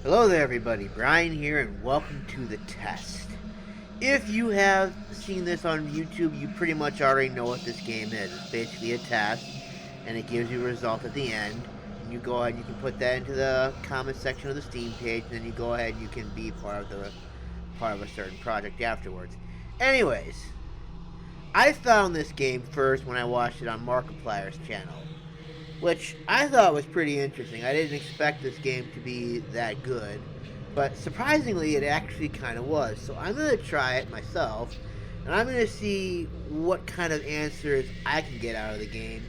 Hello there everybody, Brian here and welcome to the test. If you have seen this on YouTube, you pretty much already know what this game is. It's basically a test and it gives you a result at the end. And you go ahead and you can put that into the comment section of the Steam page and then you go ahead and you can be part of a certain project afterwards. Anyways, I found this game first when I watched it on Markiplier's channel, which I thought was pretty interesting. I didn't expect this game to be that good, but surprisingly it actually kind of was. So I'm going to try it myself, and I'm going to see what kind of answers I can get out of the game,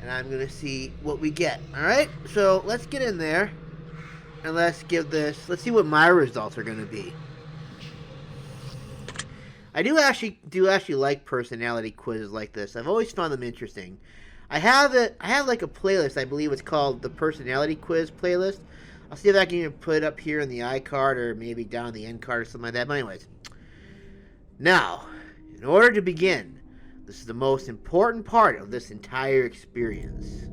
and I'm going to see what we get. Alright, so let's get in there, and let's see what my results are going to be. I do actually like personality quizzes like this. I've always found them interesting. I have like a playlist. I believe it's called the Personality Quiz playlist. I'll see if I can even put it up here in the iCard or maybe down the end card or something like that. But anyways, now, in order to begin, this is the most important part of this entire experience.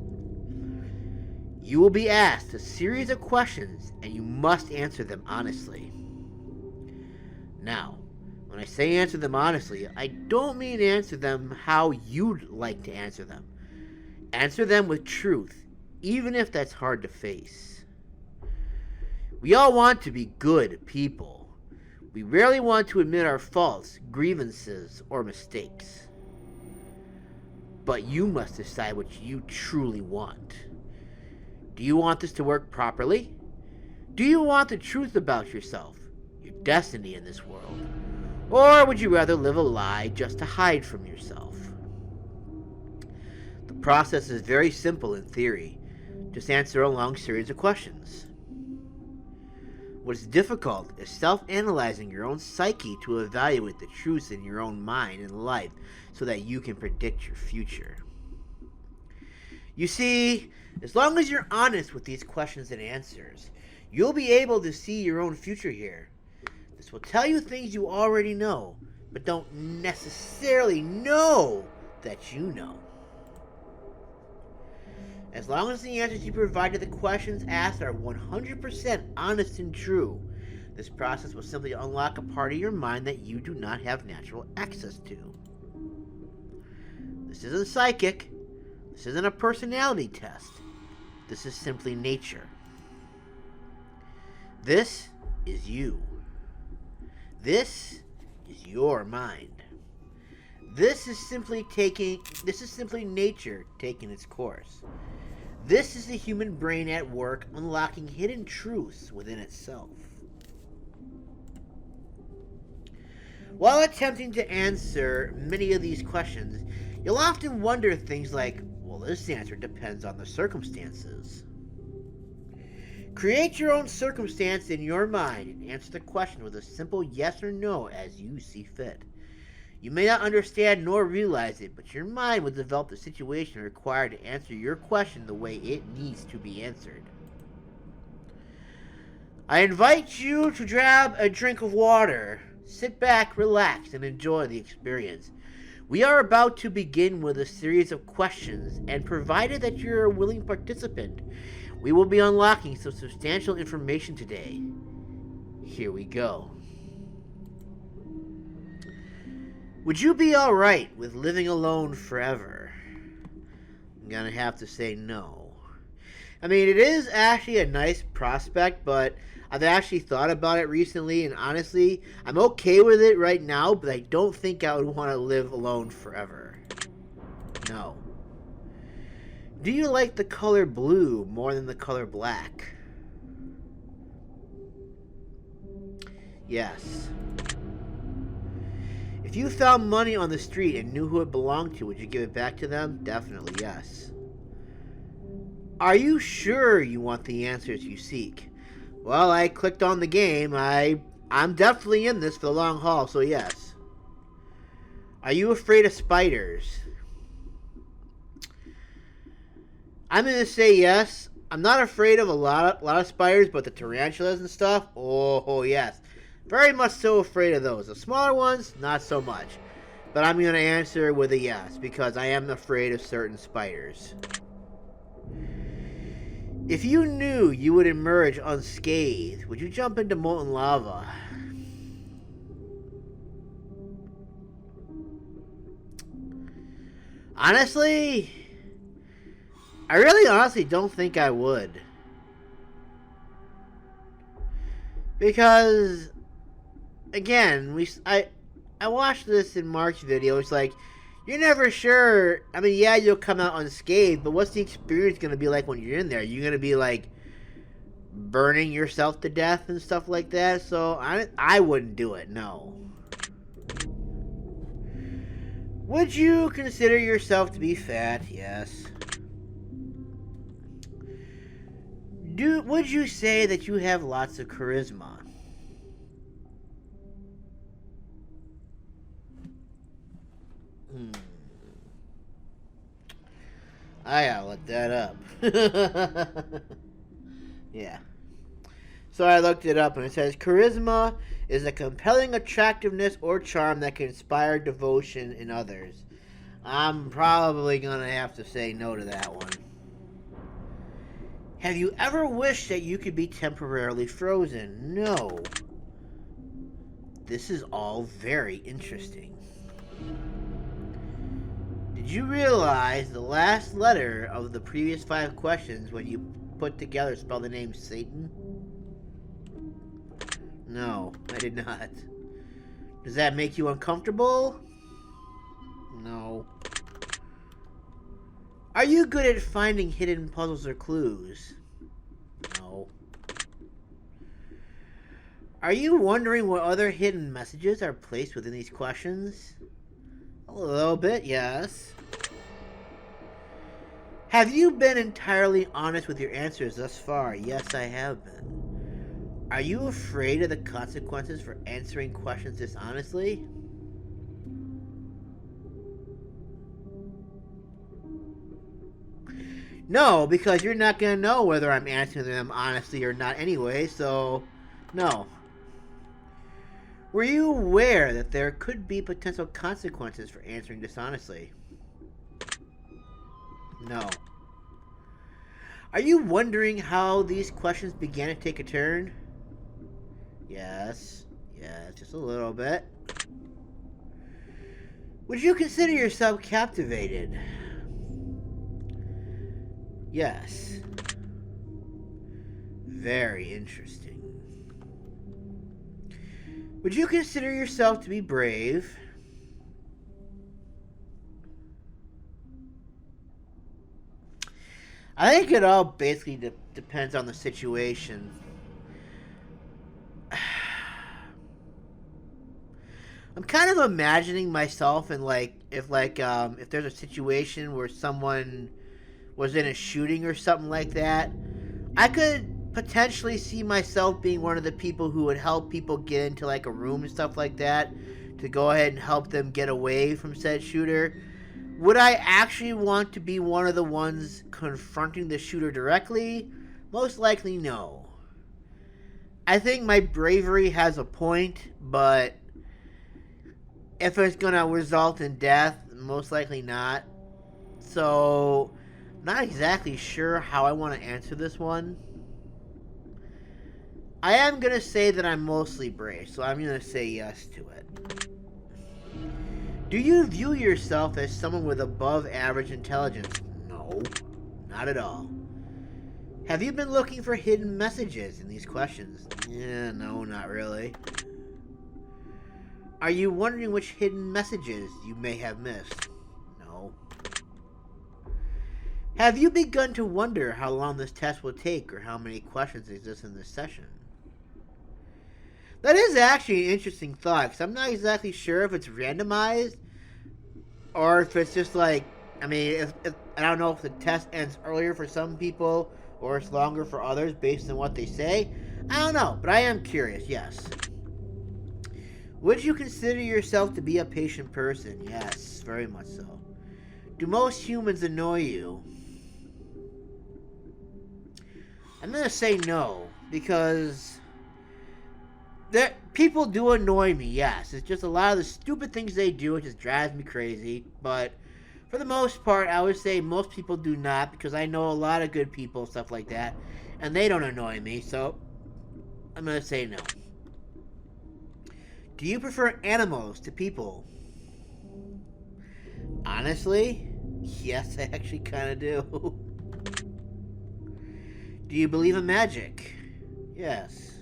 You will be asked a series of questions and you must answer them honestly. Now, when I say answer them honestly, I don't mean answer them how you'd like to answer them. Answer them with truth, even if that's hard to face. We all want to be good people. We rarely want to admit our faults, grievances, or mistakes. But you must decide what you truly want. Do you want this to work properly? Do you want the truth about yourself, your destiny in this world? Or would you rather live a lie just to hide from yourself? The process is very simple in theory. Just answer a long series of questions. What is difficult is self-analyzing your own psyche to evaluate the truths in your own mind and life so that you can predict your future. You see, as long as you're honest with these questions and answers, you'll be able to see your own future here. This will tell you things you already know, but don't necessarily know that you know. As long as the answers you provide to the questions asked are 100% honest and true, this process will simply unlock a part of your mind that you do not have natural access to. This isn't psychic. This isn't a personality test. This is simply nature. This is you. This is your mind. This is simply nature taking its course. This is the human brain at work unlocking hidden truths within itself. While attempting to answer many of these questions, you'll often wonder things like, well, this answer depends on the circumstances. Create your own circumstance in your mind and answer the question with a simple yes or no as you see fit. You may not understand nor realize it, but your mind will develop the situation required to answer your question the way it needs to be answered. I invite you to grab a drink of water, sit back, relax, and enjoy the experience. We are about to begin with a series of questions, and provided that you're a willing participant, we will be unlocking some substantial information today. Here we go. Would you be alright with living alone forever? I'm gonna have to say no. I mean, it is actually a nice prospect, but I've actually thought about it recently, and honestly, I'm okay with it right now, but I don't think I would want to live alone forever. No. Do you like the color blue more than the color black? Yes. If you found money on the street and knew who it belonged to, would you give it back to them? Definitely yes. Are you sure you want the answers you seek? Well, I clicked on the game. I'm definitely in this for the long haul, so yes. Are you afraid of spiders? I'm going to say yes. I'm not afraid of a lot of spiders, but the tarantulas and stuff, oh yes. Very much so afraid of those. The smaller ones, not so much. But I'm going to answer with a yes, because I am afraid of certain spiders. If you knew you would emerge unscathed, would you jump into molten lava? Honestly, I really honestly don't think I would. Because, again, I watched this in Mark's video. It's like, you're never sure. I mean, yeah, you'll come out unscathed, but what's the experience going to be like when you're in there? You're going to be, like, burning yourself to death and stuff like that? So, I wouldn't do it, no. Would you consider yourself to be fat? Yes. Would you say that you have lots of charisma? I gotta look that up. Yeah. So I looked it up and it says charisma is a compelling attractiveness or charm that can inspire devotion in others. I'm probably gonna have to say no to that one. Have you ever wished that you could be temporarily frozen? No. This is all very interesting. Did you realize the last letter of the previous 5 questions when you put together spell the name Satan? No, I did not. Does that make you uncomfortable? No. Are you good at finding hidden puzzles or clues? No. Are you wondering what other hidden messages are placed within these questions? A little bit, yes. Have you been entirely honest with your answers thus far? Yes, I have been. Are you afraid of the consequences for answering questions dishonestly? No, because you're not going to know whether I'm answering them honestly or not anyway, so no. Were you aware that there could be potential consequences for answering dishonestly? No. Are you wondering how these questions began to take a turn? Yes. Yeah, just a little bit. Would you consider yourself captivated? Yes. Very interesting. Would you consider yourself to be brave? I think it all basically depends on the situation. I'm kind of imagining myself in if there's a situation where someone was in a shooting or something like that, I could potentially see myself being one of the people who would help people get into like a room and stuff like that to go ahead and help them get away from said shooter. Would I actually want to be one of the ones confronting the shooter directly? Most likely no. I think my bravery has a point, but if it's going to result in death, most likely not. So, not exactly sure how I want to answer this one. I am going to say that I'm mostly brave, so I'm going to say yes to it. Do you view yourself as someone with above average intelligence? No, not at all. Have you been looking for hidden messages in these questions? Yeah, no, not really. Are you wondering which hidden messages you may have missed? No. Have you begun to wonder how long this test will take or how many questions exist in this session? That is actually an interesting thought, because I'm not exactly sure if it's randomized or if it's just like, I mean, I don't know if the test ends earlier for some people or it's longer for others based on what they say. I don't know, but I am curious, yes. Would you consider yourself to be a patient person? Yes, very much so. Do most humans annoy you? I'm going to say no, because people do annoy me, yes. It's just a lot of the stupid things they do, it just drives me crazy. But For the most part, I would say most people do not, because I know a lot of good people, stuff like that, and they don't annoy me, so I'm going to say no. Do you prefer animals to people? Honestly, yes, I actually kind of do. Do you believe in magic? Yes.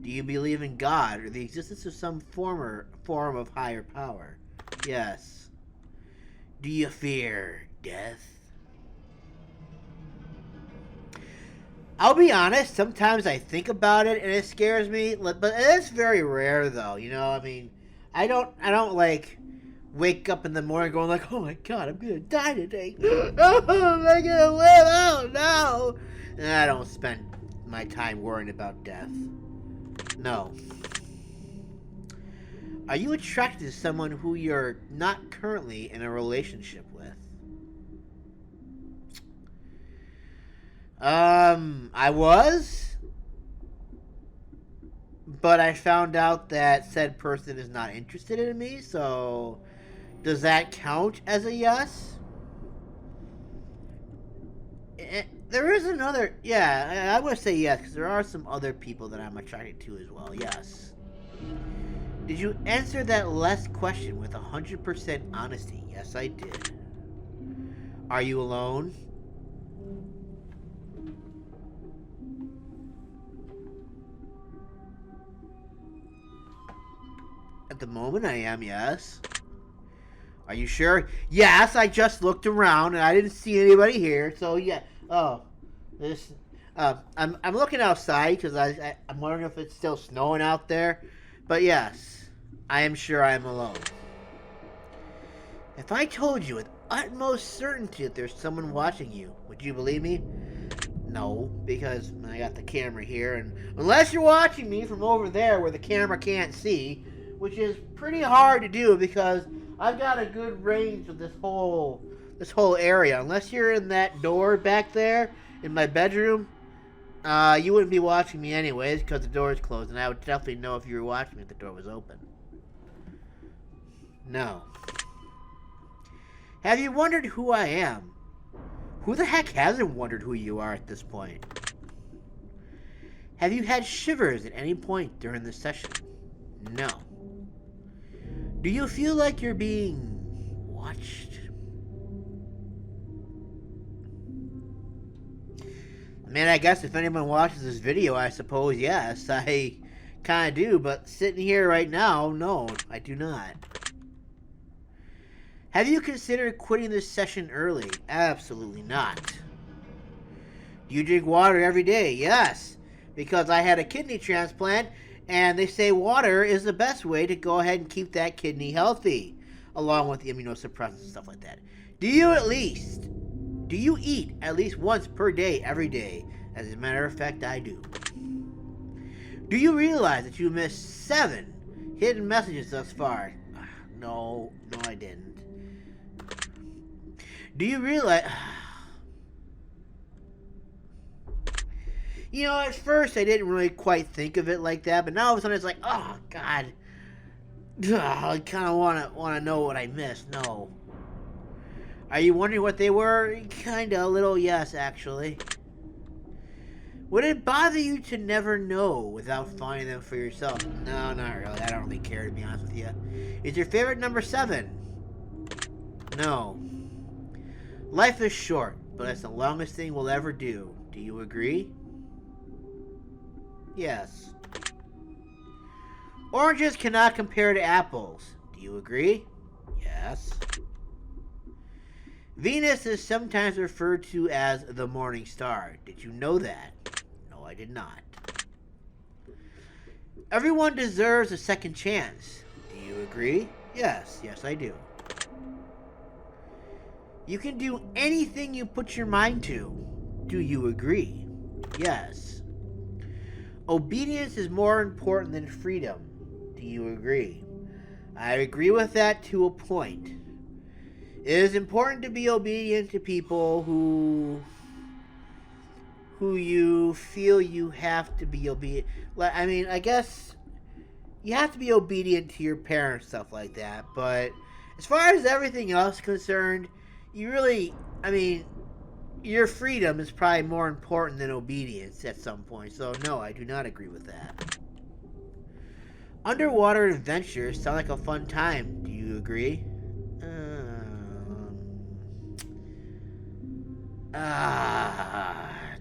Do you believe in God or the existence of some form of higher power? Yes. Do you fear death? I'll be honest, sometimes I think about it and it scares me, but it's very rare though, you know? I mean, I don't like wake up in the morning going like, "Oh my god, I'm going to die today." Oh, am I going to live? Oh no. And I don't spend my time worrying about death. No. Are you attracted to someone who you're not currently in a relationship with? I was, but I found out that said person is not interested in me, so does that count as a yes? There is another, yeah, I would say yes, because there are some other people that I'm attracted to as well, yes. Did you answer that last question with 100% honesty? Yes, I did. Are you alone? At the moment, I am, yes. Are you sure? Yes, I just looked around and I didn't see anybody here, so yeah. Oh, this. I'm looking outside because I'm wondering if it's still snowing out there. But yes, I am sure I am alone. If I told you with utmost certainty that there's someone watching you, would you believe me? No, because I got the camera here, and unless you're watching me from over there where the camera can't see, which is pretty hard to do because I've got a good range of this whole area. Unless you're in that door back there in my bedroom, you wouldn't be watching me anyways because the door is closed, and I would definitely know if you were watching me if the door was open. No. Have you wondered who I am? Who the heck hasn't wondered who you are at this point? Have you had shivers at any point during this session? No. Do you feel like you're being watched? Man, I guess if anyone watches this video, I suppose yes, I kind of do, but sitting here right now, no, I do not. Have you considered quitting this session early? Absolutely not. Do you drink water every day? Yes, because I had a kidney transplant, and they say water is the best way to go ahead and keep that kidney healthy, along with the immunosuppressants and stuff like that. Do you eat at least once per day, every day? As a matter of fact, I do. Do you realize that you missed 7 hidden messages thus far? No, I didn't. Do you realize... You know, at first I didn't really quite think of it like that, but now all of a sudden it's like, oh, God. I kind of want to know what I missed. No. Are you wondering what they were? Kind of, a little yes, actually. Would it bother you to never know without finding them for yourself? No, not really. I don't really care, to be honest with you. Is your favorite number 7? No. Life is short, but it's the longest thing we'll ever do. Do you agree? Yes. Oranges cannot compare to apples. Do you agree? Yes. Venus is sometimes referred to as the morning star. Did you know that? No, I did not. Everyone deserves a second chance. Do you agree? Yes, I do. You can do anything you put your mind to. Do you agree? Yes. Obedience is more important than freedom. Do you agree? I agree with that to a point. It is important to be obedient to people who you feel you have to be obedient. I mean, I guess you have to be obedient to your parents, stuff like that, but As far as everything else concerned, you really, I mean, your freedom is probably more important than obedience at some point. So no, I do not agree with that. Underwater adventures sound like a fun time. Do you agree?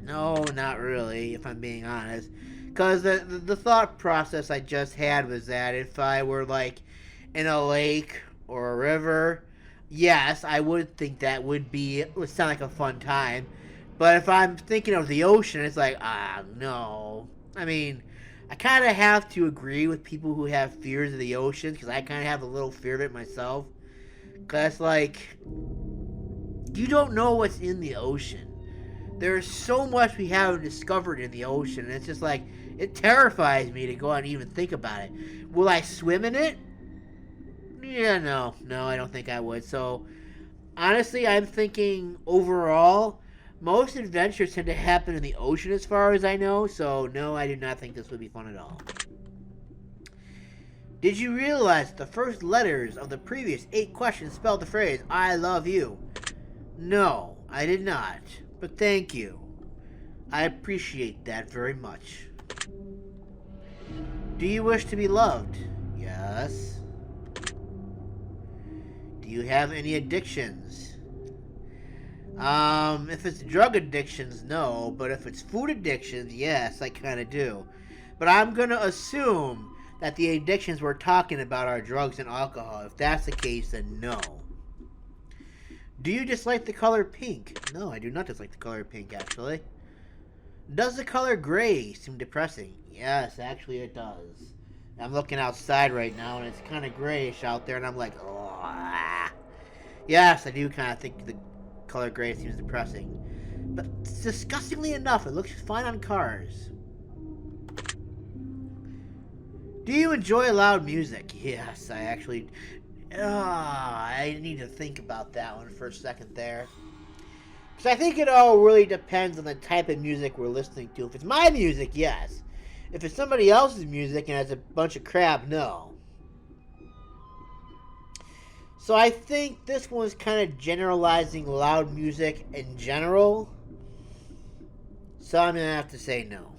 No, not really, if I'm being honest. Because the thought process I just had was that if I were, like, in a lake or a river, yes, I would think that would sound like a fun time. But if I'm thinking of the ocean, it's like, no. I mean, I kind of have to agree with people who have fears of the ocean, because I kind of have a little fear of it myself. Because, like, you don't know what's in the ocean. There's so much we haven't discovered in the ocean, and it's just like, it terrifies me to go out and even think about it. Will I swim in it? Yeah, no, I don't think I would. So, honestly, I'm thinking overall, most adventures tend to happen in the ocean as far as I know, so no, I do not think this would be fun at all. Did you realize the first letters of the previous 8 questions spelled the phrase, I love you? No, I did not. But thank you. I appreciate that very much. Do you wish to be loved? Yes. Do you have any addictions? If it's drug addictions, no. But if it's food addictions, yes, I kind of do. But I'm going to assume that the addictions we're talking about are drugs and alcohol. If that's the case, then no. Do you dislike the color pink? No, I do not dislike the color pink, actually. Does the color gray seem depressing? Yes, actually it does. I'm looking outside right now, and it's kind of grayish out there, and I'm like, oh. Yes, I do kind of think the color gray seems depressing. But disgustingly enough, it looks fine on cars. Do you enjoy loud music? Yes, I actually... I need to think about that one for a second there. Because I think it all really depends on the type of music we're listening to. If it's my music, yes. If it's somebody else's music and has a bunch of crap, no. So I think this one's kind of generalizing loud music in general. So I'm going to have to say no.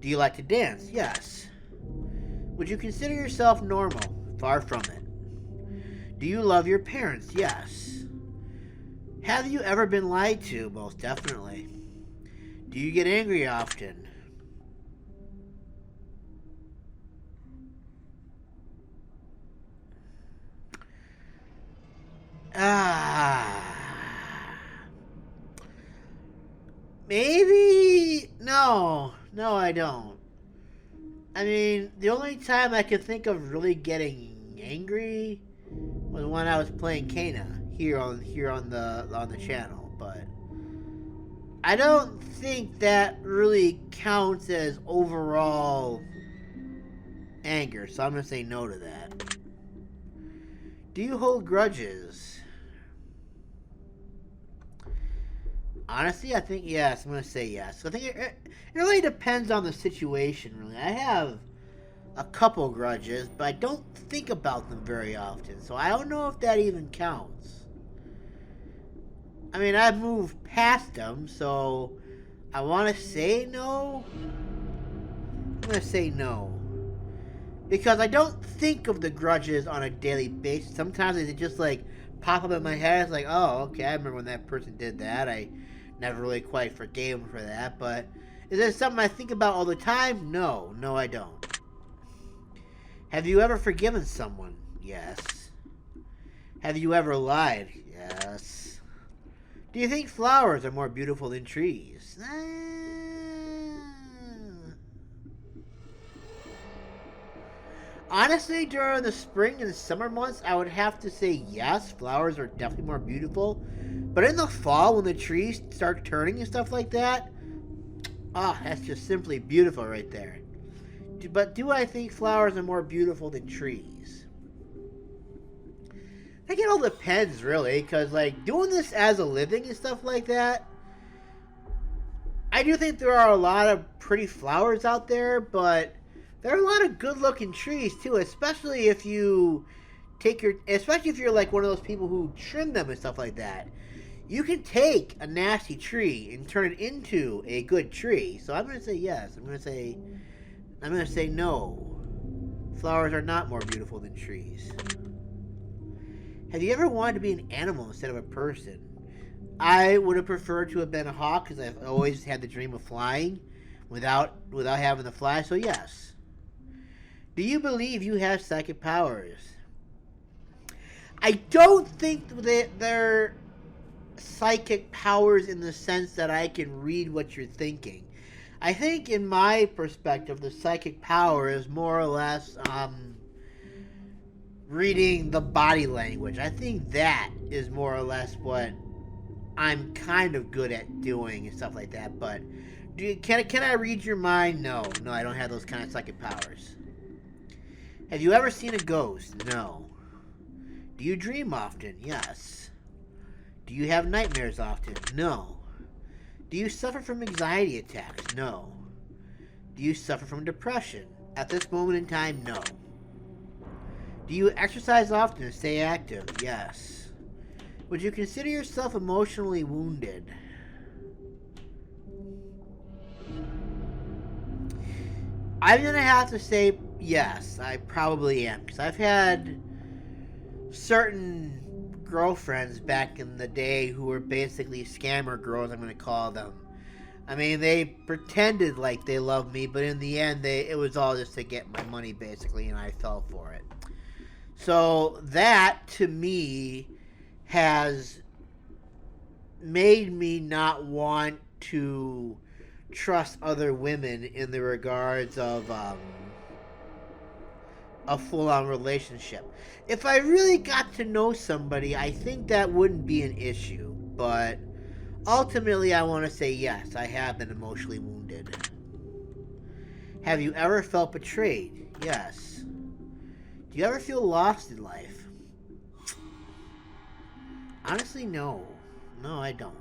Do you like to dance? Yes. Would you consider yourself normal? Far from it. Do you love your parents? Yes. Have you ever been lied to? Most definitely. Do you get angry often? Maybe? No, I don't. I mean, the only time I could think of really getting angry was when I was playing Kana here on the channel, but I don't think that really counts as overall anger, so I'm gonna say no to that. Do you hold grudges? Honestly, I think yes. I'm gonna say yes. I think it really depends on the situation. Really, I have a couple grudges, but I don't think about them very often, so I don't know if that even counts. I mean, I've moved past them, so I want to say no. I'm gonna say no because I don't think of the grudges on a daily basis. Sometimes they just like pop up in my head. It's like, oh, okay, I remember when that person did that. I never really quite forgave him for that, but is it something I think about all the time? No, I don't. Have you ever forgiven someone? Yes. Have you ever lied? Yes. Do you think flowers are more beautiful than trees? Honestly, during the spring and summer months, I would have to say yes, flowers are definitely more beautiful. But in the fall, when the trees start turning and stuff like that, that's just simply beautiful right there. But do I think flowers are more beautiful than trees? I think it all depends, really, because, like, doing this as a living and stuff like that, I do think there are a lot of pretty flowers out there, but there are a lot of good-looking trees, too, especially if you take your, especially if you're like one of those people who trim them and stuff like that, you can take a nasty tree and turn it into a good tree. So I'm gonna say yes. I'm gonna say no. Flowers are not more beautiful than trees. Have you ever wanted to be an animal instead of a person? I would have preferred to have been a hawk because I've always had the dream of flying without having to fly. So yes. Do you believe you have psychic powers? I don't think that they're psychic powers in the sense that I can read what you're thinking. I think in my perspective, the psychic power is more or less reading the body language. I think that is more or less what I'm kind of good at doing and stuff like that. But can I read your mind? No, I don't have those kind of psychic powers. Have you ever seen a ghost? No. Do you dream often? Yes. Do you have nightmares often? No. Do you suffer from anxiety attacks? No. Do you suffer from depression? At this moment in time, no. Do you exercise often and stay active? Yes. Would you consider yourself emotionally wounded? I'm going to have to say yes, I probably am. Because I've had certain girlfriends back in the day who were basically scammer girls, I'm going to call them. I mean, they pretended like they loved me, but in the end, it was all just to get my money, basically, and I fell for it. So that, to me, has made me not want to trust other women in the regards of a full-on relationship. If I really got to know somebody, I think that wouldn't be an issue. But ultimately, I want to say yes, I have been emotionally wounded. Have you ever felt betrayed? Yes. Do you ever feel lost in life? Honestly, no. No, I don't.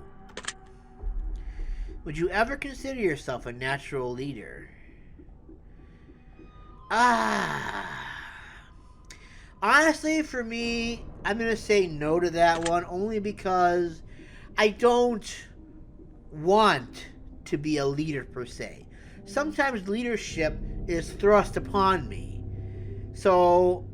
Would you ever consider yourself a natural leader? Honestly, for me, I'm going to say no to that one, only because I don't want to be a leader per se. Sometimes leadership is thrust upon me. So,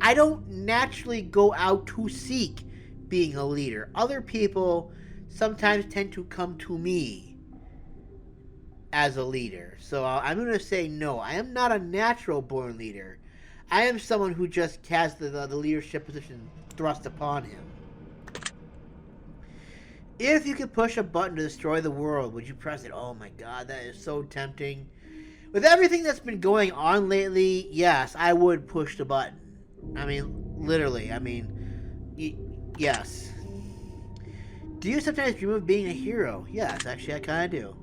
I don't naturally go out to seek being a leader. Other people sometimes tend to come to me as a leader. So I'm going to say no. I am not a natural born leader. I am someone who just has the leadership position thrust upon him. If you could push a button to destroy the world, would you press it? Oh my god, that is so tempting. With everything that's been going on lately, yes, I would push the button. I mean, literally. I mean, yes. Do you sometimes dream of being a hero? Yes, actually I kind of do.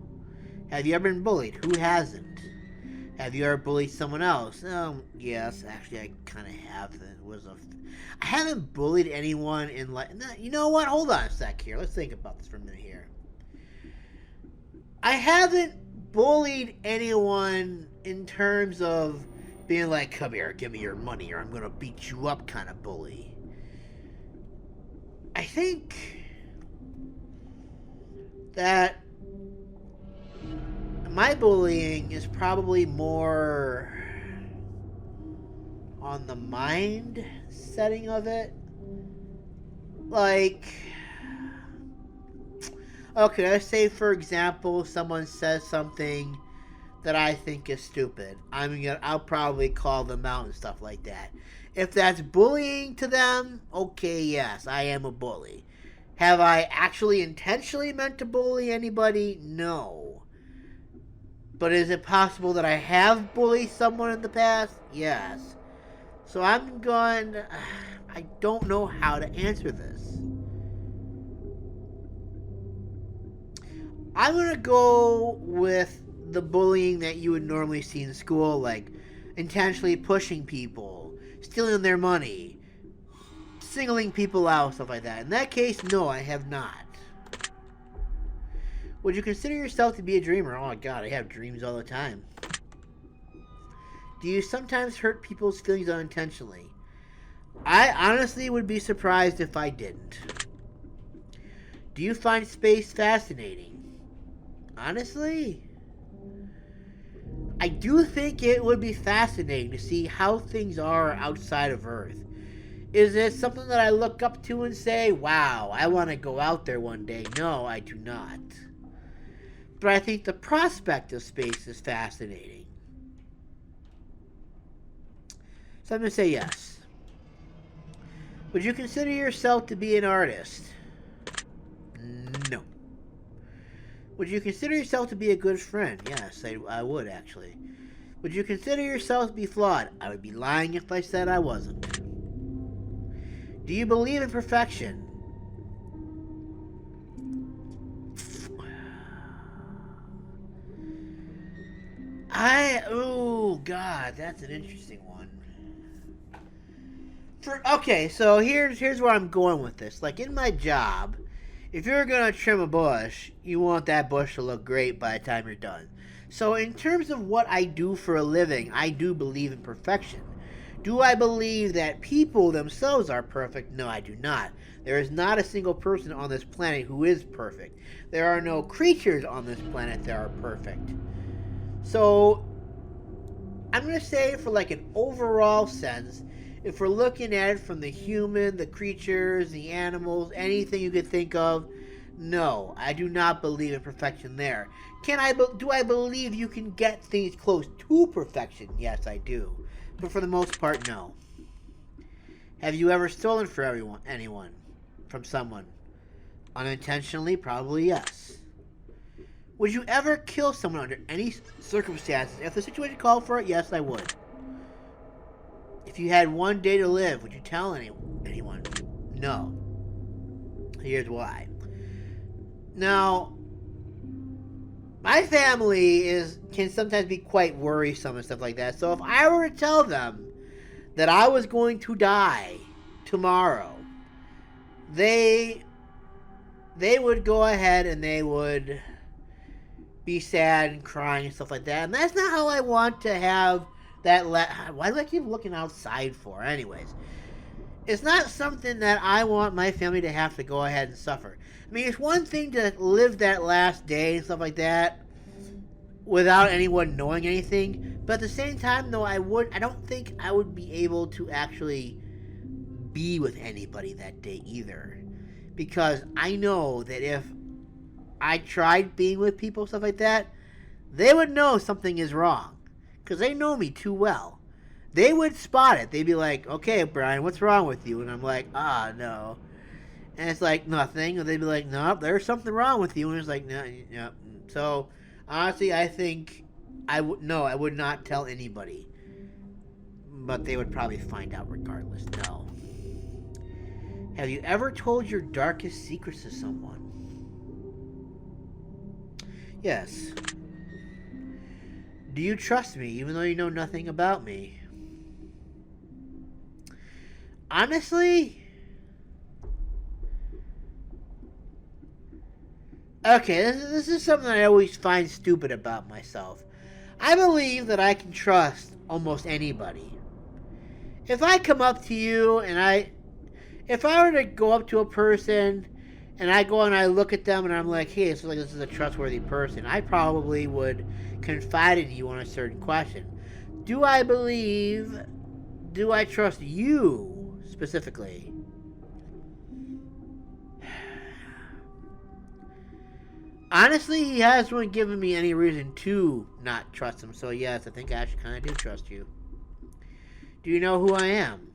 Have you ever been bullied? Who hasn't? Have you ever bullied someone else? Yes, actually, I kind of have. I haven't bullied anyone in like. You know what? Hold on a sec here. Let's think about this for a minute here. I haven't bullied anyone in terms of being like, "Come here, give me your money, or I'm gonna beat you up," kind of bully. I think that my bullying is probably more on the mind setting of it. Like, okay, let's say for example someone says something that I think is stupid. I'll probably call them out and stuff like that. If that's bullying to them, okay, yes, I am a bully. Have I actually intentionally meant to bully anybody? No. But is it possible that I have bullied someone in the past? Yes. So I don't know how to answer this. I'm going to go with the bullying that you would normally see in school, like intentionally pushing people, stealing their money, singling people out, stuff like that. In that case, no, I have not. Would you consider yourself to be a dreamer? Oh my god, I have dreams all the time. Do you sometimes hurt people's feelings unintentionally? I honestly would be surprised if I didn't. Do you find space fascinating? Honestly, I do think it would be fascinating to see how things are outside of Earth. Is it something that I look up to and say, wow, I want to go out there one day? No, I do not. But I think the prospect of space is fascinating. So I'm going to say yes. Would you consider yourself to be an artist? No. Would you consider yourself to be a good friend? Yes, I would actually. Would you consider yourself to be flawed? I would be lying if I said I wasn't. Do you believe in perfection? Oh God, that's an interesting one. Okay, so here's where I'm going with this. Like in my job, if you're gonna trim a bush, you want that bush to look great by the time you're done. So in terms of what I do for a living, I do believe in perfection. Do I believe that people themselves are perfect? No, I do not. There is not a single person on this planet who is perfect. There are no creatures on this planet that are perfect. So I'm going to say for like an overall sense, if we're looking at it from the human, the creatures, the animals, anything you could think of, no, I do not believe in perfection there. Do I believe you can get things close to perfection? Yes, I do. But for the most part, no. Have you ever stolen from anyone? From someone? Unintentionally? Probably yes. Would you ever kill someone under any circumstances? If the situation called for it, yes, I would. If you had one day to live, would you tell anyone? No. Here's why. Now, my family can sometimes be quite worrisome and stuff like that. So if I were to tell them that I was going to die tomorrow, they would go ahead and they would be sad and crying and stuff like that. And that's not how I want to have that. Why do I keep looking outside for? Anyways, it's not something that I want my family to have to go ahead and suffer. I mean, it's one thing to live that last day and stuff like that without anyone knowing anything, but at the same time, though, I don't think I would be able to actually be with anybody that day either, because I know that if I tried being with people, stuff like that, they would know something is wrong, because they know me too well. They would spot it. They'd be like, okay, Brian, what's wrong with you? And I'm like, no. And it's like, nothing. And they'd be like, no, there's something wrong with you. And it's like, no. So, honestly, I think I would not tell anybody. But they would probably find out regardless. No. Have you ever told your darkest secrets to someone? Yes. Do you trust me even though you know nothing about me? Honestly? Okay, this is something I always find stupid about myself. I believe that I can trust almost anybody. If I come up to you and if I were to go up to a person and I go and I look at them and I'm like, hey, this is a trustworthy person, I probably would confide in you on a certain question. Do I trust you specifically? Honestly, he hasn't given me any reason to not trust him, so yes, I think I actually kind of do trust you. Do you know who I am?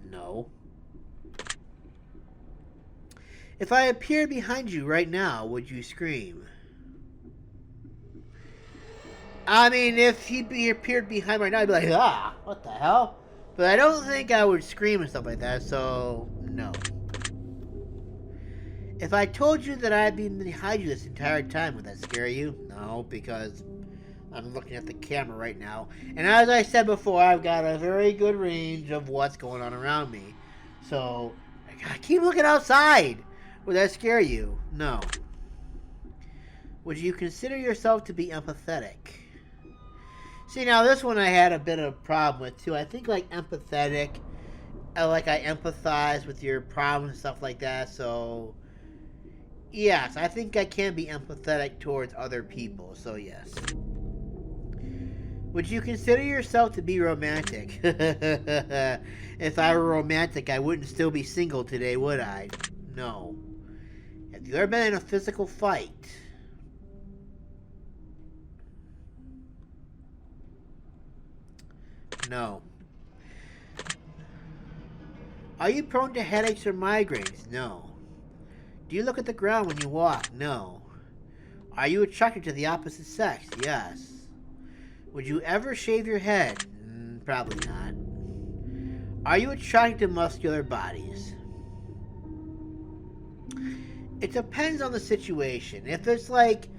No. If I appeared behind you right now, would you scream? I mean, if he appeared behind right now, I'd be like, what the hell? But I don't think I would scream and stuff like that, so no. If I told you that I'd been behind you this entire time, would that scare you? No, because I'm looking at the camera right now. And as I said before, I've got a very good range of what's going on around me. So, I keep looking outside. Would that scare you? No. Would you consider yourself to be empathetic? See, now this one I had a bit of a problem with, too. I think, like, empathetic I empathize with your problems and stuff like that. So yes, I think I can be empathetic towards other people. So yes. Would you consider yourself to be romantic? If I were romantic, I wouldn't still be single today, would I? No. Have you ever been in a physical fight? No. Are you prone to headaches or migraines? No. Do you look at the ground when you walk? No. Are you attracted to the opposite sex? Yes. Would you ever shave your head? Probably not. Are you attracted to muscular bodies? It depends on the situation. If it's like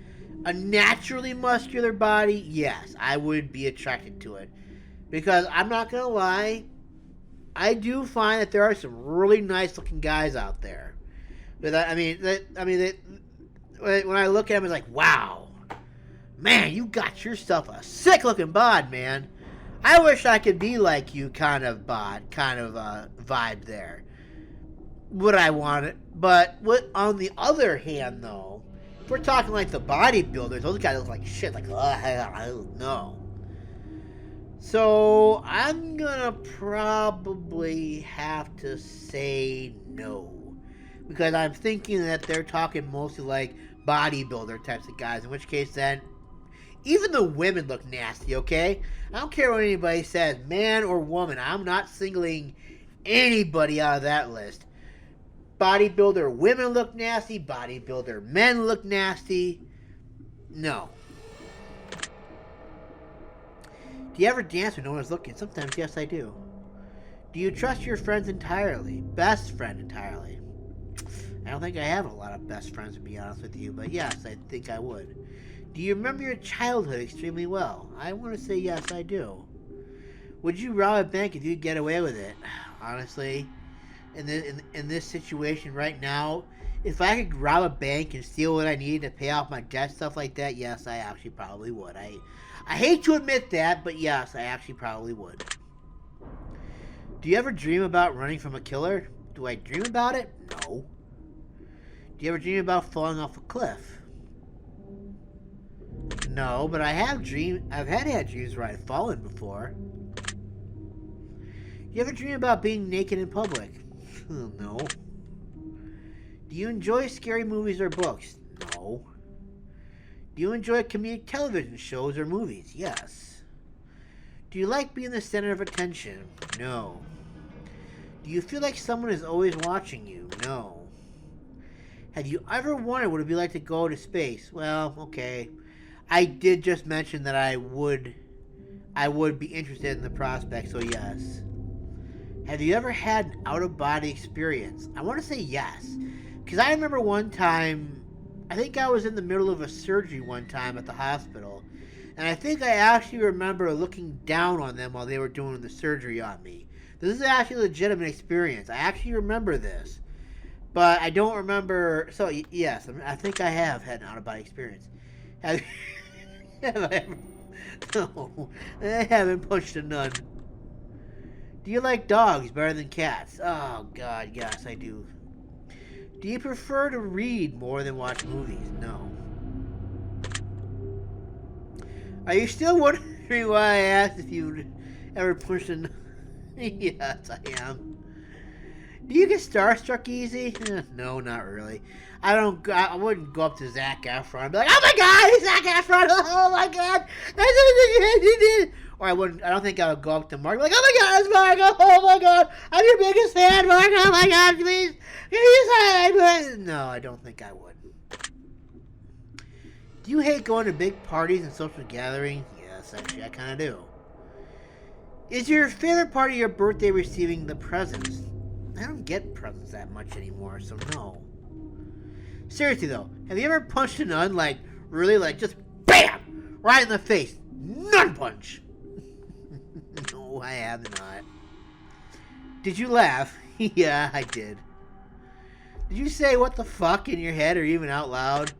a naturally muscular body, yes, I would be attracted to it. Because I'm not going to lie, I do find that there are some really nice looking guys out there. But when I look at them, it's like, wow, man, you got yourself a sick looking bod, man. I wish I could be like you, kind of vibe there. Would I want it? But on the other hand, though, if we're talking like the bodybuilders, those guys look like shit. Like, no. So I'm gonna probably have to say no, because I'm thinking that they're talking mostly like bodybuilder types of guys. In which case, then even the women look nasty. Okay, I don't care what anybody says, man or woman. I'm not singling anybody out of that list. Bodybuilder women look nasty. Bodybuilder men look nasty. No. Do you ever dance when no one's looking? Sometimes, yes, I do. Do you trust your friends entirely? Best friend entirely? I don't think I have a lot of best friends, to be honest with you, but yes, I think I would. Do you remember your childhood extremely well? I want to say yes, I do. Would you rob a bank if you could get away with it? Honestly, in this situation right now, if I could rob a bank and steal what I needed to pay off my debt, stuff like that, yes, I actually probably would. I hate to admit that, but yes, I actually probably would. Do you ever dream about running from a killer? Do I dream about it? No. Do you ever dream about falling off a cliff? No, but I've had dreams where I've fallen before. Do you ever dream about being naked in public? No. Do you enjoy scary movies or books? No. Do you enjoy comedic television shows or movies? Yes. Do you like being the center of attention? No. Do you feel like someone is always watching you? No. Have you ever wondered what it would be like to go to space? Well, okay. I did just mention that I would be interested in the prospect, so yes. Have you ever had an out-of-body experience? I want to say yes. Because I remember one time, I think I was in the middle of a surgery one time at the hospital, and I think I actually remember looking down on them while they were doing the surgery on me. This is actually a legitimate experience. I actually remember this, but I don't remember. So yes, I think I have had an out-of-body experience. Have I ever? No, I haven't punched a nun. Do you like dogs better than cats? Oh God, yes, I do. Do you prefer to read more than watch movies? No. Are you still wondering why I asked if you'd ever punched a nun? Yes, I am. Do you get starstruck easy? No, not really. I wouldn't go up to Zac Efron and be like, "Oh my God, it's Zac Efron! Oh my God, that's everything you did!" Or I don't think I would go up to Mark and be like, "Oh my God, it's Mark! Oh my God, I'm your biggest fan, Mark! Oh my God, please, no, I don't think I would. Do you hate going to big parties and social gatherings? Yes, actually, I kind of do. Is your favorite part of your birthday receiving the presents? I don't get presents that much anymore, so no. Seriously though, have you ever punched a nun, like, really, like, just BAM! Right in the face? Nun punch! No, I have not. Did you laugh? Yeah, I did. Did you say what the fuck in your head or even out loud?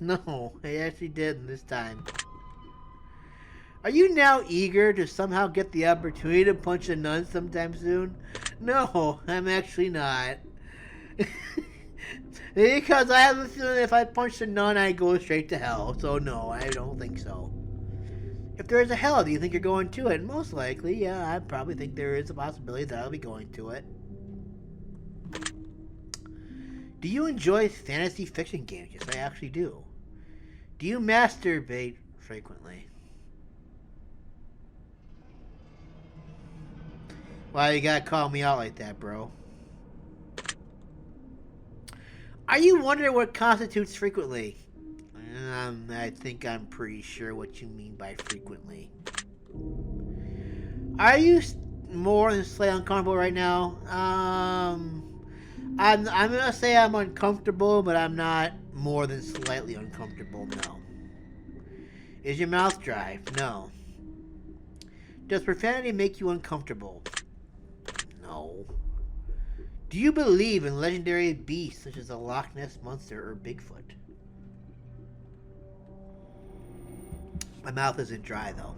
No, I actually didn't this time. Are you now eager to somehow get the opportunity to punch a nun sometime soon? No, I'm actually not. Because I have a feeling if I punch a nun, I go straight to hell. So no, I don't think so. If there is a hell, do you think you're going to it? Most likely, yeah, I probably think there is a possibility that I'll be going to it. Do you enjoy fantasy fiction games? Yes, I actually do. Do you masturbate frequently? Why you gotta call me out like that, bro? Are you wondering what constitutes frequently? I think I'm pretty sure what you mean by frequently. Are you more than slightly uncomfortable right now? I'm gonna say I'm uncomfortable, but I'm not more than slightly uncomfortable. No. Is your mouth dry? No. Does profanity make you uncomfortable? No. Do you believe in legendary beasts such as the Loch Ness Monster or Bigfoot? My mouth isn't dry, though.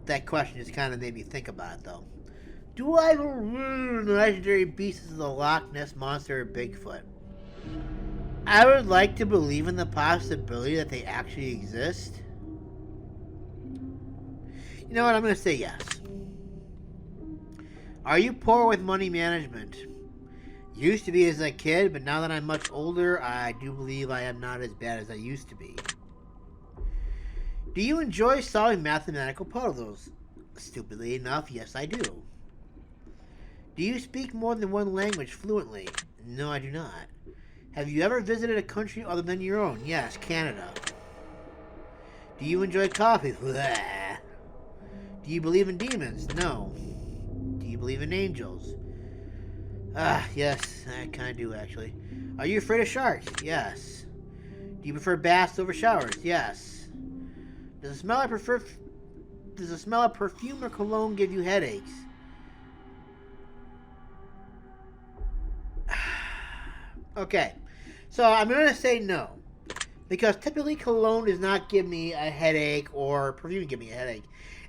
That question just kind of made me think about it, though. Do I believe in legendary beasts such as the Loch Ness Monster or Bigfoot? I would like to believe in the possibility that they actually exist. You know what? I'm going to say yes. Are you poor with money management? Used to be as a kid, but now that I'm much older, I do believe I am not as bad as I used to be. Do you enjoy solving mathematical puzzles? Stupidly enough, yes I do. Do you speak more than one language fluently? No, I do not. Have you ever visited a country other than your own? Yes, Canada. Do you enjoy coffee? Blah. Do you believe in demons? No. Do you believe in angels? Yes, I kind of do actually. Are you afraid of sharks? Yes. Do you prefer baths over showers? Yes. Does the smell of perfume or cologne give you headaches? Okay, so I'm going to say no. Because typically cologne does not give me a headache or perfume give me a headache.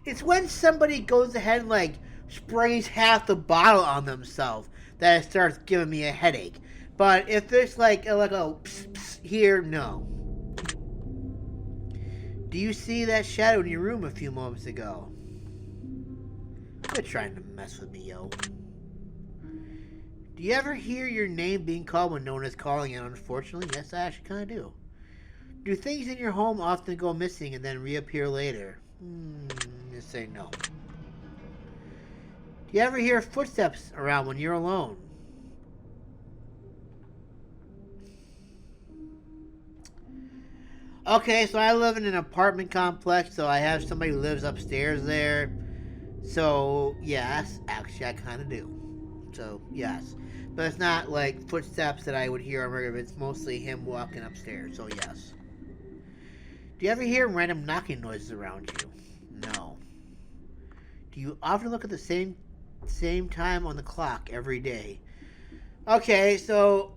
It's when somebody goes ahead and like sprays half the bottle on themselves that it starts giving me a headache. But if there's like a pss, pss here, no. Do you see that shadow in your room a few moments ago? Quit trying to mess with me, yo. Do you ever hear your name being called when no one is calling it? Unfortunately, yes, I actually kind of do. Do things in your home often go missing and then reappear later? Just say no. Do you ever hear footsteps around when you're alone? Okay, so I live in an apartment complex, so I have somebody who lives upstairs there. So, yes, actually I kind of do. So, yes. But it's not like footsteps that I would hear on regular, it's mostly him walking upstairs, so yes. Do you ever hear random knocking noises around you? No. Do you often look at the same time on the clock every day? Okay, so...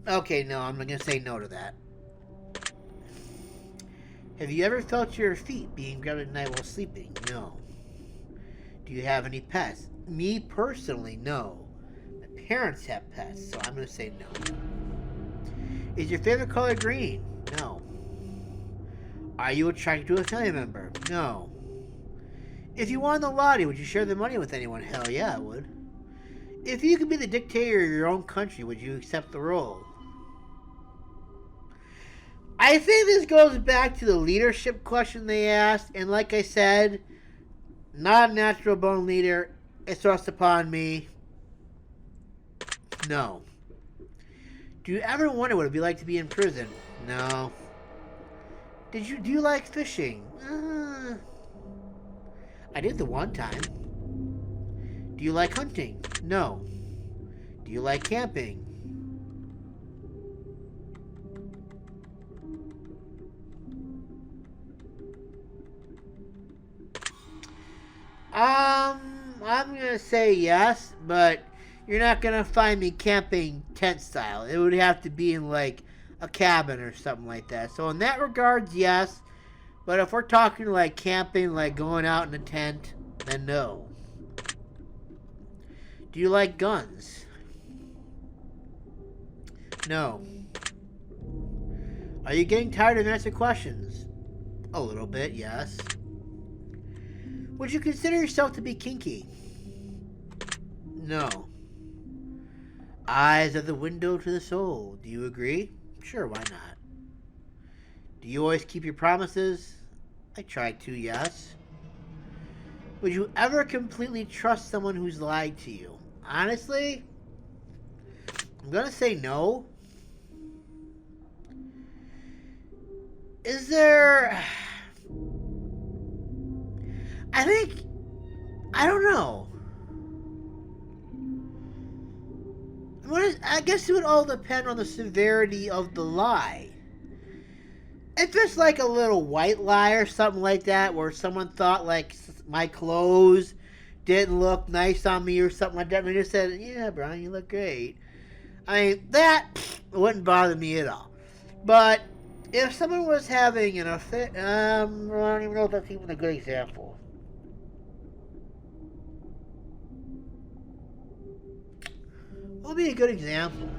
Okay, no, I'm going to say no to that. Have you ever felt your feet being grabbed at night while sleeping? No. Do you have any pets? Me personally, no. My parents have pets, so I'm going to say no. Is your favorite color green? No. Are you attracted to a family member? No. If you won the lottery, would you share the money with anyone? Hell yeah, I would. If you could be the dictator of your own country, would you accept the role? I think this goes back to the leadership question they asked, and like I said, not a natural born leader. It's thrust upon me. No. Do you ever wonder what it'd be like to be in prison? No. Do you like fishing? I did the one time. Do you like hunting? No. Do you like camping? I'm gonna say yes, but you're not gonna find me camping tent style. It would have to be in like a cabin or something like that. So in that regards, yes. But if we're talking like camping, like going out in a tent, then no. Do you like guns? No. Are you getting tired of answering questions? A little bit, yes. Would you consider yourself to be kinky? No. Eyes are the window to the soul. Do you agree? Sure, why not? Do you always keep your promises? I try to, yes. Would you ever completely trust someone who's lied to you? Honestly, I'm gonna say no. Is there... I don't know. I guess it would all depend on the severity of the lie. If it's like a little white lie or something like that, where someone thought like my clothes didn't look nice on me or something like that, and they just said, "Yeah, Brian, you look great." I mean, that wouldn't bother me at all. But if someone was having an affair, I don't even know if that's even a good example. What would be a good example?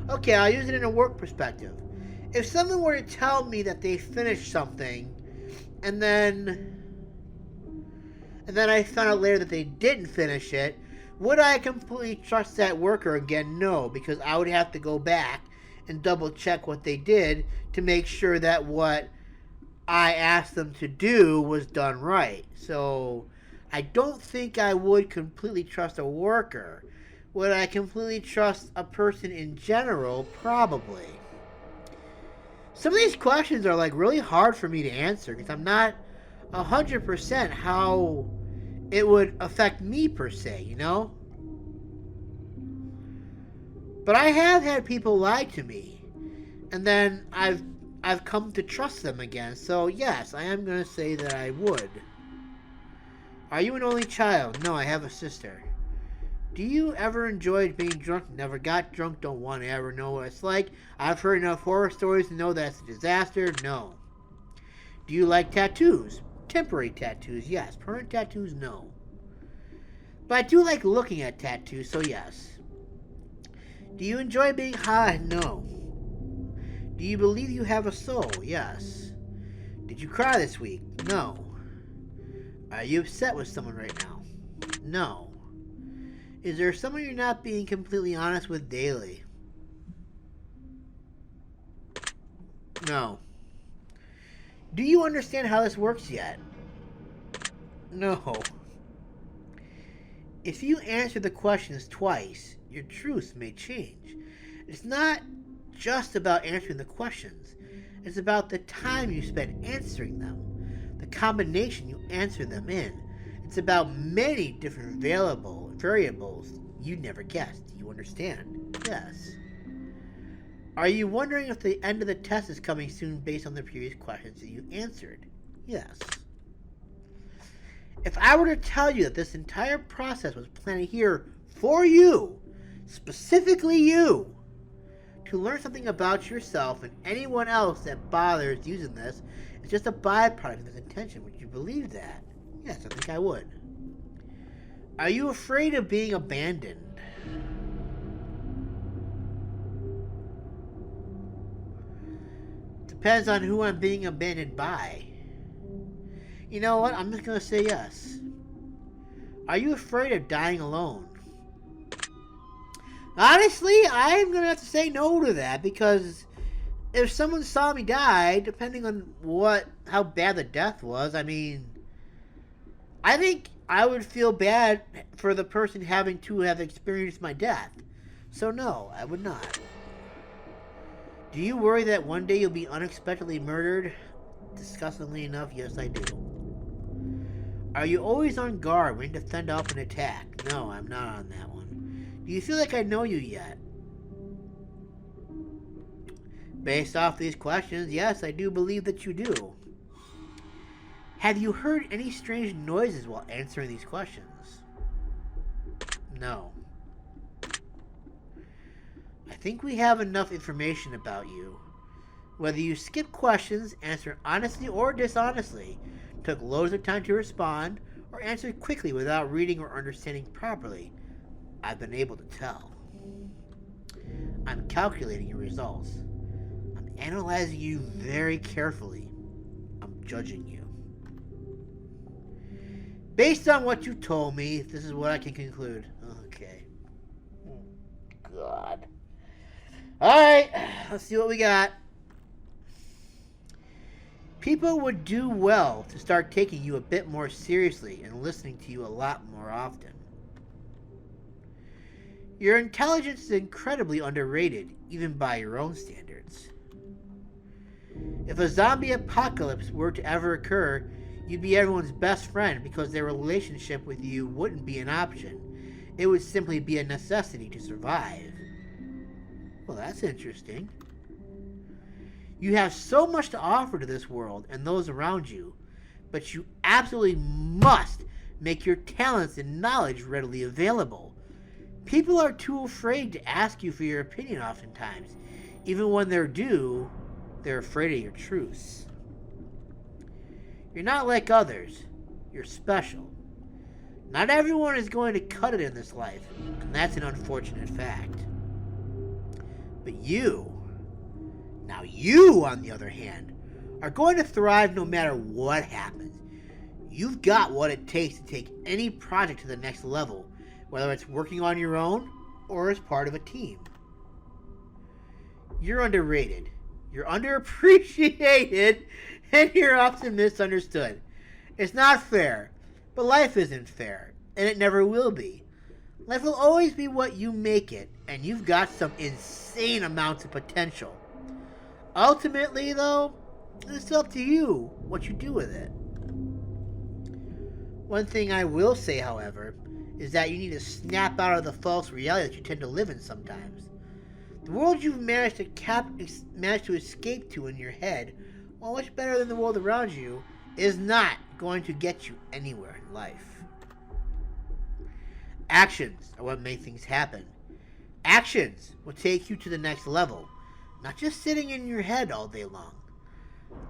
Okay, I'll use it in a work perspective. If someone were to tell me that they finished something, and then I found out later that they didn't finish it, would I completely trust that worker again? No, because I would have to go back and double check what they did to make sure that what I asked them to do was done right. So I don't think I would completely trust a worker. Would I completely trust a person in general? Probably. Some of these questions are like really hard for me to answer because I'm not 100% how it would affect me per se, you know? But I have had people lie to me, and then I've come to trust them again. So yes, I am going to say that I would. Are you an only child? No, I have a sister. Do you ever enjoy being drunk? Never got drunk, don't want to ever know what it's like. I've heard enough horror stories to know that's a disaster. No. Do you like tattoos? Temporary tattoos, yes. Permanent tattoos, no. But I do like looking at tattoos, so yes. Do you enjoy being high? No. Do you believe you have a soul? Yes. Did you cry this week? No. Are you upset with someone right now? No. Is there someone you're not being completely honest with daily? No. Do you understand how this works yet? No. If you answer the questions twice, your truth may change. It's not just about answering the questions. It's about the time you spend answering them, the combination you answer them in. It's about many different variables you never guessed. You understand? Yes. Are you wondering if the end of the test is coming soon based on the previous questions that you answered? Yes. If I were to tell you that this entire process was planned here for you, specifically you, to learn something about yourself and anyone else that bothers using this, it's just a byproduct of this intention, would you believe that? Yes, I think I would. Are you afraid of being abandoned? Depends on who I'm being abandoned by. You know what? I'm just going to say yes. Are you afraid of dying alone? Honestly, I'm going to have to say no to that because if someone saw me die, depending on how bad the death was, I mean, I think I would feel bad for the person having to have experienced my death. So no, I would not. Do you worry that one day you'll be unexpectedly murdered? Disgustingly enough, yes I do. Are you always on guard waiting to fend off an attack? No, I'm not on that one. Do you feel like I know you yet? Based off these questions, yes, I do believe that you do. Have you heard any strange noises while answering these questions? No. I think we have enough information about you. Whether you skip questions, answer honestly or dishonestly, took loads of time to respond, or answered quickly without reading or understanding properly, I've been able to tell. I'm calculating your results. I'm analyzing you very carefully. I'm judging you. Based on what you told me, this is what I can conclude. Okay. God. Alright, let's see what we got. People would do well to start taking you a bit more seriously and listening to you a lot more often. Your intelligence is incredibly underrated, even by your own standards. If a zombie apocalypse were to ever occur, you'd be everyone's best friend because their relationship with you wouldn't be an option. It would simply be a necessity to survive. Well, that's interesting. You have so much to offer to this world and those around you, but you absolutely must make your talents and knowledge readily available. People are too afraid to ask you for your opinion oftentimes. Even when they're due, they're afraid of your truths. You're not like others. You're special. Not everyone is going to cut it in this life, and that's an unfortunate fact. But you, on the other hand, are going to thrive no matter what happens. You've got what it takes to take any project to the next level, whether it's working on your own or as part of a team. You're underrated. You're underappreciated, and you're often misunderstood. It's not fair, but life isn't fair, and it never will be. Life will always be what you make it, and you've got some insane amounts of potential. Ultimately, though, it's up to you what you do with it. One thing I will say, however, is that you need to snap out of the false reality that you tend to live in sometimes. The world you've managed to escape to in your head, while much better than the world around you, is not going to get you anywhere in life. Actions are what make things happen. Actions will take you to the next level, not just sitting in your head all day long.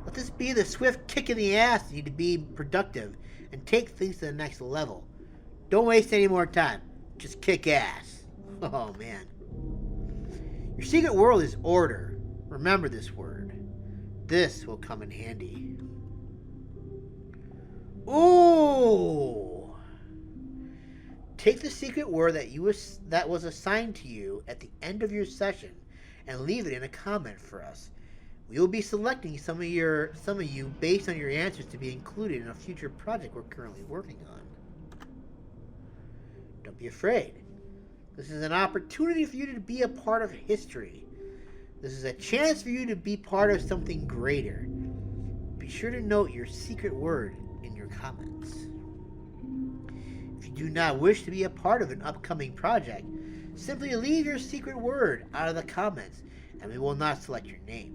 Let this be the swift kick in the ass you need to be productive and take things to the next level. Don't waste any more time. Just kick ass. Oh, man. Your secret world is order. Remember this word. This will come in handy. Ooh! Take the secret word that was assigned to you at the end of your session and leave it in a comment for us. We will be selecting some of you based on your answers to be included in a future project we're currently working on. Don't be afraid. This is an opportunity for you to be a part of history. This is a chance for you to be part of something greater. Be sure to note your secret word in your comments. If you do not wish to be a part of an upcoming project, simply leave your secret word out of the comments and we will not select your name.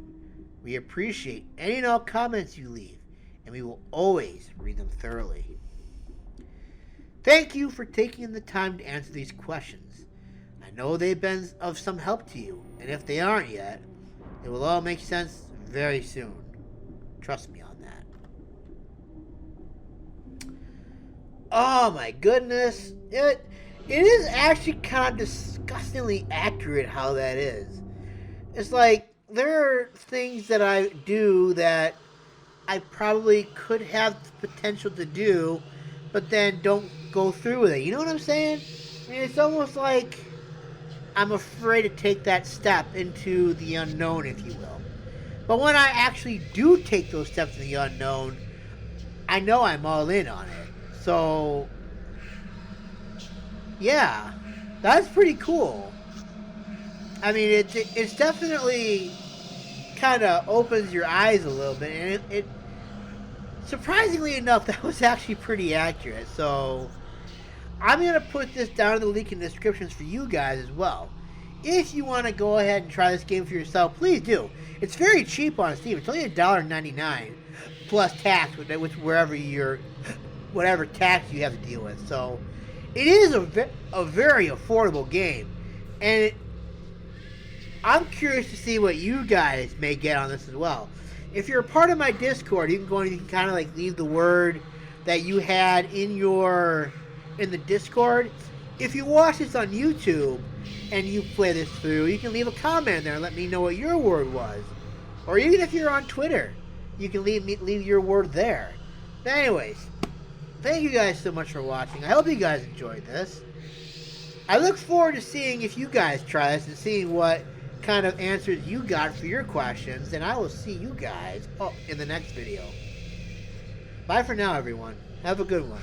We appreciate any and all comments you leave, and we will always read them thoroughly. Thank you for taking the time to answer these questions. I know they've been of some help to you, and if they aren't yet, it will all make sense very soon. Trust me on that. Oh my goodness. It is actually kind of disgustingly accurate how that is. It's like, there are things that I do that I probably could have the potential to do, but then don't go through with it. You know what I'm saying? I mean, it's almost like I'm afraid to take that step into the unknown, if you will. But when I actually do take those steps in the unknown, I know I'm all in on it. So, yeah, that's pretty cool. I mean, it's definitely kind of opens your eyes a little bit, and it surprisingly enough, that was actually pretty accurate. So I'm going to put this down in the link in the descriptions for you guys as well. If you want to go ahead and try this game for yourself, please do. It's very cheap on Steam. It's only $1.99 plus tax, which whatever tax you have to deal with. So it is a very affordable game, and I'm curious to see what you guys may get on this as well. If you're a part of my Discord, you can go and you can kind of like leave the word that you had in the Discord. If you watch this on YouTube and you play this through, you can leave a comment there and let me know what your word was. Or even if you're on Twitter, you can leave your word there. But anyways, thank you guys so much for watching. I hope you guys enjoyed this. I look forward to seeing if you guys try this and seeing what kind of answers you got for your questions. And I will see you guys in the next video. Bye for now, everyone. Have a good one.